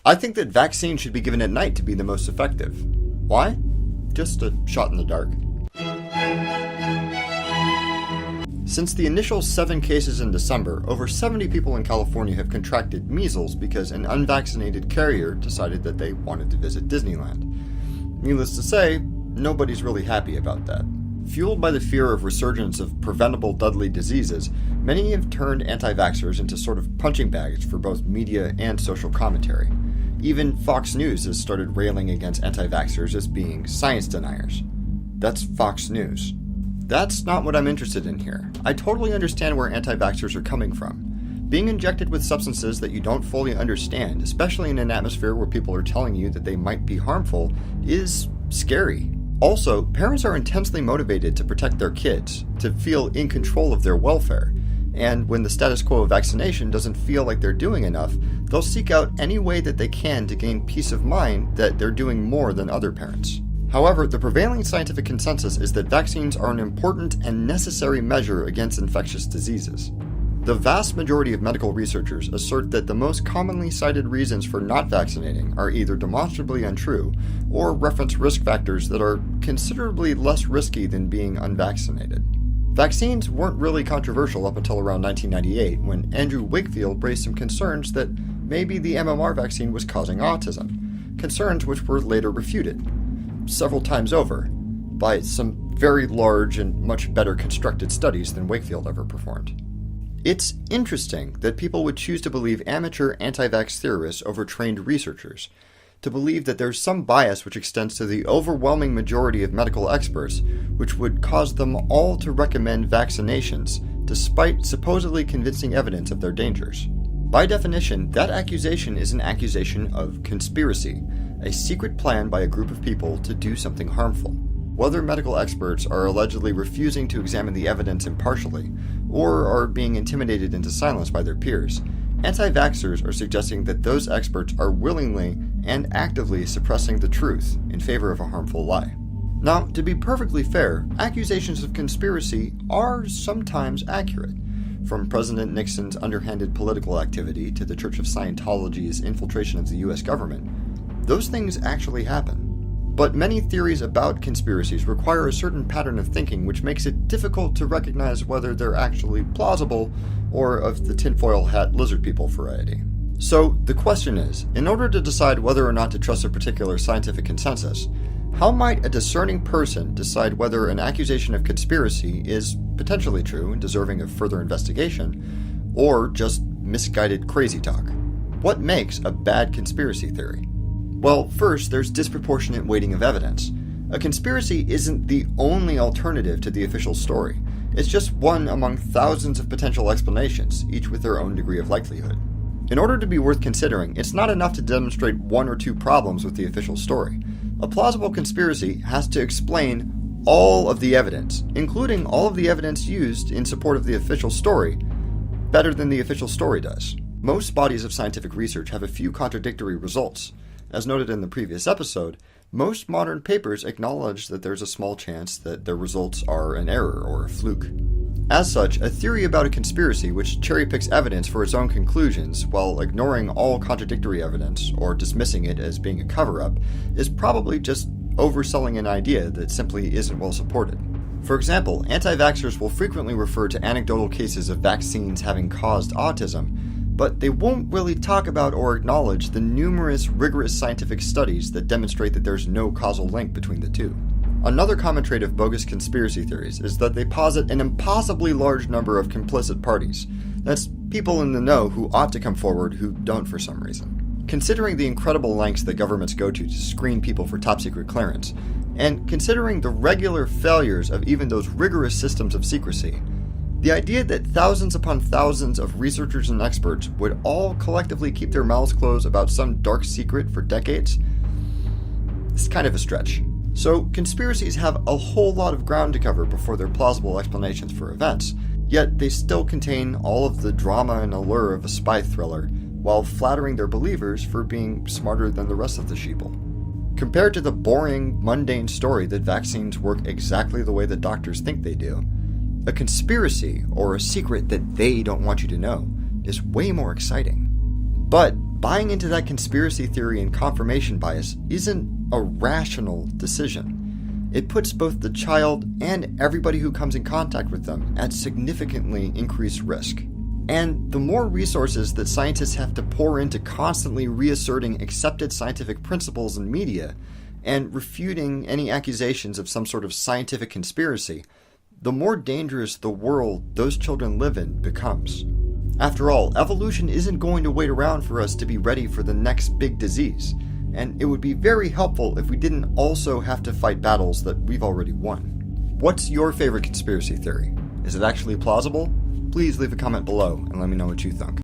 I think that vaccines should be given at night to be the most effective. Why? Just a shot in the dark. Since the initial 7 cases in December, over 70 people in California have contracted measles because an unvaccinated carrier decided that they wanted to visit Disneyland. Needless to say, nobody's really happy about that. Fueled by the fear of resurgence of preventable deadly diseases, many have turned anti-vaxxers into sort of punching bags for both media and social commentary. Even Fox News has started railing against anti-vaxxers as being science deniers. That's Fox News. That's not what I'm interested in here. I totally understand where anti-vaxxers are coming from. Being injected with substances that you don't fully understand, especially in an atmosphere where people are telling you that they might be harmful, is scary. Also, parents are intensely motivated to protect their kids, to feel in control of their welfare. And when the status quo of vaccination doesn't feel like they're doing enough, they'll seek out any way that they can to gain peace of mind that they're doing more than other parents. However, the prevailing scientific consensus is that vaccines are an important and necessary measure against infectious diseases. The vast majority of medical researchers assert that the most commonly cited reasons for not vaccinating are either demonstrably untrue or reference risk factors that are considerably less risky than being unvaccinated. Vaccines weren't really controversial up until around 1998, when Andrew Wakefield raised some concerns that maybe the MMR vaccine was causing autism, concerns which were later refuted several times over by some very large and much better constructed studies than Wakefield ever performed. It's interesting that people would choose to believe amateur anti-vax theorists over trained researchers, to believe that there's some bias which extends to the overwhelming majority of medical experts, which would cause them all to recommend vaccinations, despite supposedly convincing evidence of their dangers. By definition, that accusation is an accusation of conspiracy, a secret plan by a group of people to do something harmful. Whether medical experts are allegedly refusing to examine the evidence impartially, or are being intimidated into silence by their peers, anti-vaxxers are suggesting that those experts are willingly and actively suppressing the truth in favor of a harmful lie. Now, to be perfectly fair, accusations of conspiracy are sometimes accurate. From President Nixon's underhanded political activity to the Church of Scientology's infiltration of the US government, those things actually happen. But many theories about conspiracies require a certain pattern of thinking which makes it difficult to recognize whether they're actually plausible or of the tinfoil hat lizard people variety. So the question is, in order to decide whether or not to trust a particular scientific consensus, how might a discerning person decide whether an accusation of conspiracy is potentially true and deserving of further investigation, or just misguided crazy talk? What makes a bad conspiracy theory? Well, first, there's disproportionate weighting of evidence. A conspiracy isn't the only alternative to the official story. It's just one among thousands of potential explanations, each with their own degree of likelihood. In order to be worth considering, it's not enough to demonstrate 1 or 2 problems with the official story. A plausible conspiracy has to explain all of the evidence, including all of the evidence used in support of the official story, better than the official story does. Most bodies of scientific research have a few contradictory results. As noted in the previous episode, most modern papers acknowledge that there's a small chance that their results are an error or a fluke. As such, a theory about a conspiracy which cherry-picks evidence for its own conclusions while ignoring all contradictory evidence or dismissing it as being a cover-up is probably just overselling an idea that simply isn't well supported. For example, anti-vaxxers will frequently refer to anecdotal cases of vaccines having caused autism, but they won't really talk about or acknowledge the numerous rigorous scientific studies that demonstrate that there's no causal link between the two. Another common trait of bogus conspiracy theories is that they posit an impossibly large number of complicit parties. That's people in the know who ought to come forward who don't for some reason. Considering the incredible lengths that governments go to screen people for top-secret clearance, and considering the regular failures of even those rigorous systems of secrecy, the idea that thousands upon thousands of researchers and experts would all collectively keep their mouths closed about some dark secret for decades is kind of a stretch. So conspiracies have a whole lot of ground to cover before they're plausible explanations for events, yet they still contain all of the drama and allure of a spy thriller, while flattering their believers for being smarter than the rest of the sheeple. Compared to the boring, mundane story that vaccines work exactly the way that doctors think they do, a conspiracy, or a secret that they don't want you to know, is way more exciting. But buying into that conspiracy theory and confirmation bias isn't a rational decision. It puts both the child and everybody who comes in contact with them at significantly increased risk. And the more resources that scientists have to pour into constantly reasserting accepted scientific principles in media and refuting any accusations of some sort of scientific conspiracy, the more dangerous the world those children live in becomes. After all, evolution isn't going to wait around for us to be ready for the next big disease, and it would be very helpful if we didn't also have to fight battles that we've already won. What's your favorite conspiracy theory? Is it actually plausible? Please leave a comment below and let me know what you think.